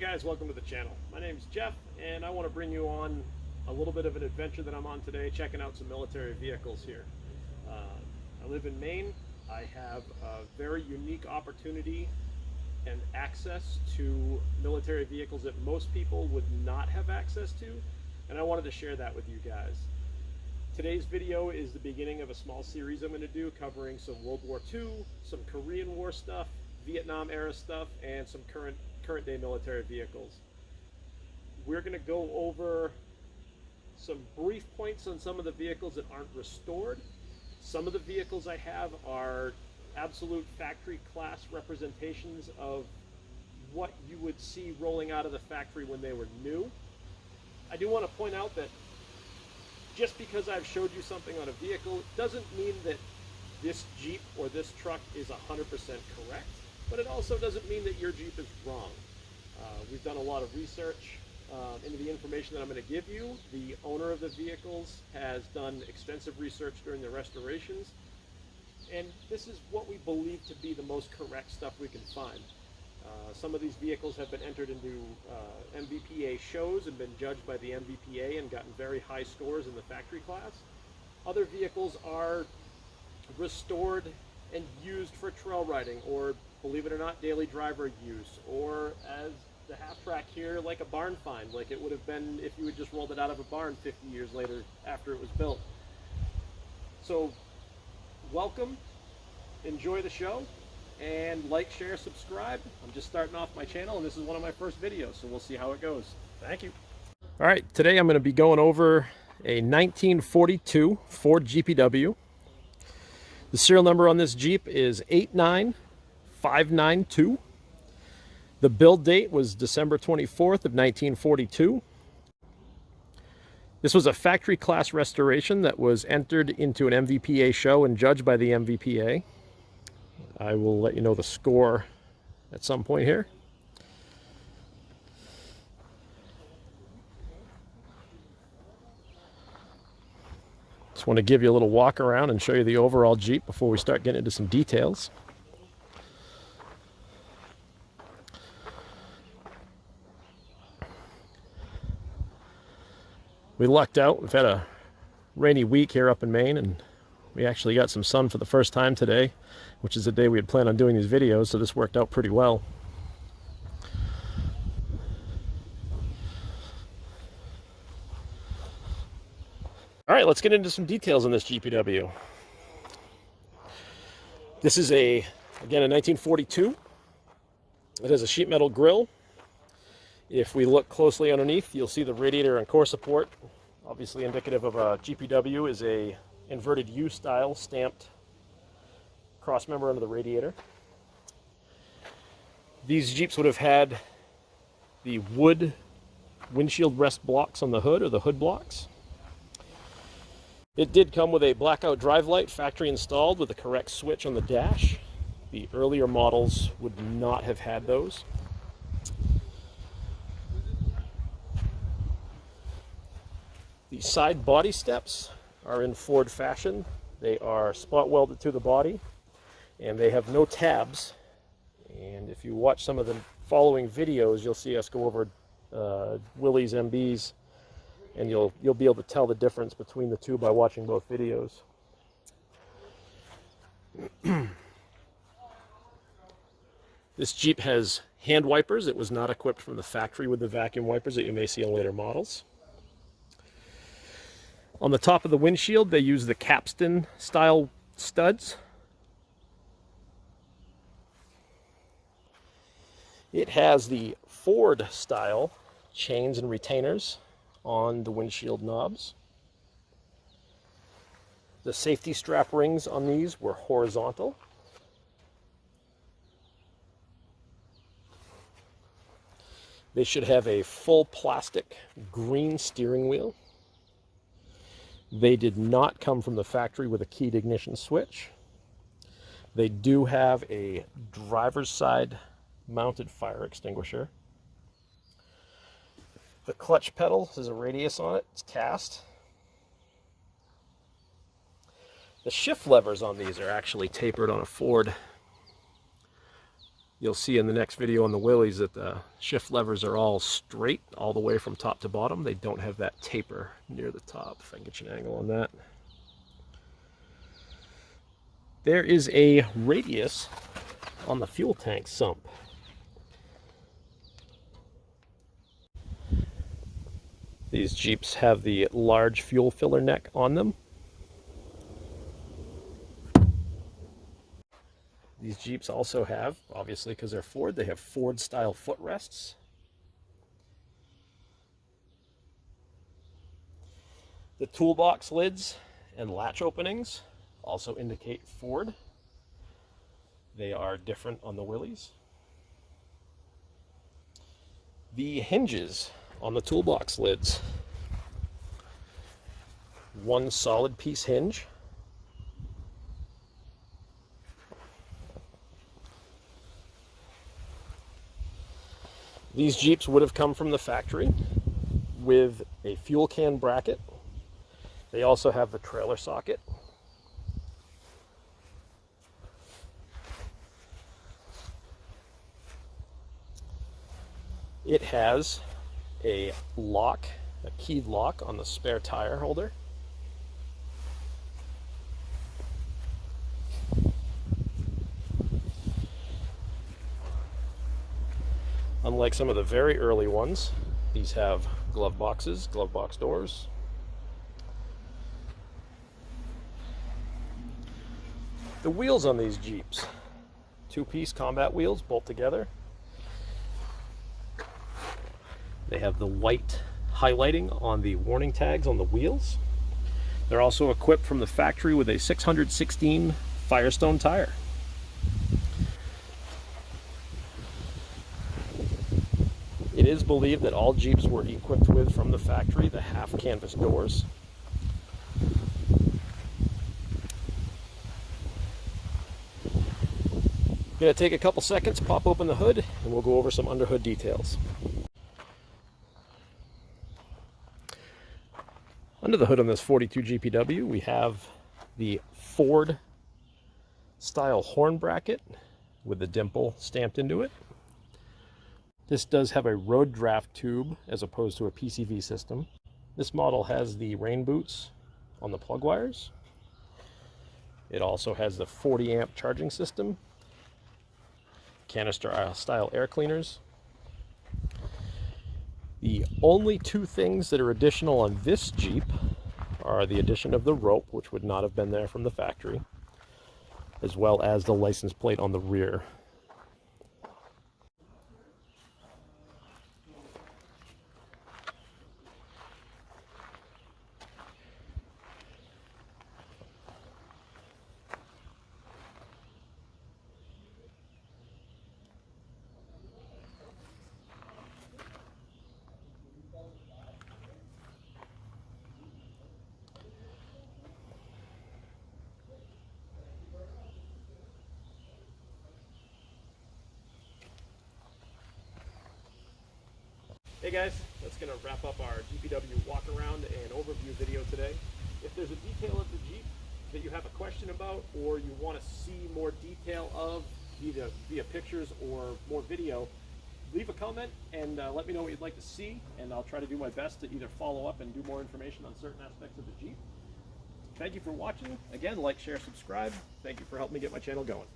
guys, welcome to the channel. My name is Jeff and I want to bring you on a little bit of an adventure that I'm on today, checking out some military vehicles here. I live in Maine. I have a very unique opportunity and access to military vehicles that most people would not have access to, and I wanted to share that with you guys. Today's video is the beginning of a small series I'm going to do covering some World War II, some Korean War stuff, Vietnam era stuff, and some current day military vehicles. We're going to go over some brief points on some of the vehicles that aren't restored. Some of the vehicles I have are absolute factory class representations of what you would see rolling out of the factory when they were new. I do want to point out that just because I've showed you something on a vehicle doesn't mean that this Jeep or this truck is 100% correct, but it also doesn't mean that your Jeep is wrong. We've done a lot of research into the information that I'm going to give you. The owner of the vehicles has done extensive research during the restorations, and this is what we believe to be the most correct stuff we can find. Some of these vehicles have been entered into MVPA shows and been judged by the MVPA and gotten very high scores in the factory class. Other vehicles are restored and used for trail riding, or believe it or not, daily driver use, or as the half track here, like a barn find, like it would have been if you had just rolled it out of a barn 50 years later after it was built. So welcome, enjoy the show, and like, share, subscribe. I'm just starting off my channel and this is one of my first videos, so we'll see how it goes. Thank you. All right, today I'm going to be going over a 1942 Ford GPW. The serial number on this Jeep is 89592. The build date was December 24th of 1942. This was a factory class restoration that was entered into an MVPA show and judged by the MVPA. I will let you know the score at some point here. Just want to give you a little walk around and show you the overall Jeep before we start getting into some details. We lucked out. We've had a rainy week here up in Maine, and we actually got some sun for the first time today, which is the day we had planned on doing these videos, so this worked out pretty well. All right, let's get into some details on this GPW. This is again, a 1942. It has a sheet metal grille. If we look closely underneath, you'll see the radiator and core support. Obviously indicative of a GPW is a inverted U style stamped cross member under the radiator. These Jeeps would have had the wood windshield rest blocks on the hood, or the hood blocks. It did come with a blackout drive light, factory installed, with a correct switch on the dash. The earlier models would not have had those. The side body steps are in Ford fashion. They are spot welded to the body, and they have no tabs. And if you watch some of the following videos, you'll see us go over Willys MBs, and you'll be able to tell the difference between the two by watching both videos. This Jeep has hand wipers. It was not equipped from the factory with the vacuum wipers that you may see on later models. On the top of the windshield, they use the capstan style studs. It has the Ford style chains and retainers on the windshield knobs. The safety strap rings on these were horizontal. They should have a full plastic green steering wheel. They did not come from the factory with a keyed ignition switch. They do have a driver's side mounted fire extinguisher. The clutch pedal has a radius on it. It's cast. The shift levers on these are actually tapered on a Ford You'll see in the next video on the Willys that the shift levers are all straight all the way from top to bottom. They don't have that taper near the top, if I can get you an angle on that. There is a radius on the fuel tank sump. These Jeeps have the large fuel filler neck on them. These Jeeps also have, obviously because they're Ford, they have Ford style footrests. The toolbox lids and latch openings also indicate Ford. They are different on the Willys. The hinges on the toolbox lids, one solid piece hinge. These Jeeps would have come from the factory with a fuel can bracket. They also have the trailer socket. It has a lock, a keyed lock on the spare tire holder. Unlike some of the very early ones, these have glove boxes, glove box doors. The wheels on these Jeeps, two-piece combat wheels bolt together. They have the white highlighting on the warning tags on the wheels. They're also equipped from the factory with a 616 Firestone tire. It is believed that all Jeeps were equipped with, from the factory, the half canvas doors. I'm going to take a couple seconds, pop open the hood, and we'll go over some underhood details. Under the hood on this 42 GPW, we have the Ford style horn bracket with the dimple stamped into it. This does have a road draft tube as opposed to a PCV system. This model has the rain boots on the plug wires. It also has the 40 amp charging system, canister style air cleaners. The only two things that are additional on this Jeep are the addition of the rope, which would not have been there from the factory, as well as the license plate on the rear. Hey guys, that's going to wrap up our GPW walk around and overview video today. If there's a detail of the Jeep that you have a question about, or you want to see more detail of, either via pictures or more video, leave a comment and let me know what you'd like to see, and I'll try to do my best to either follow up and do more information on certain aspects of the Jeep. Thank you for watching. Again, like, share, subscribe. Thank you for helping me get my channel going.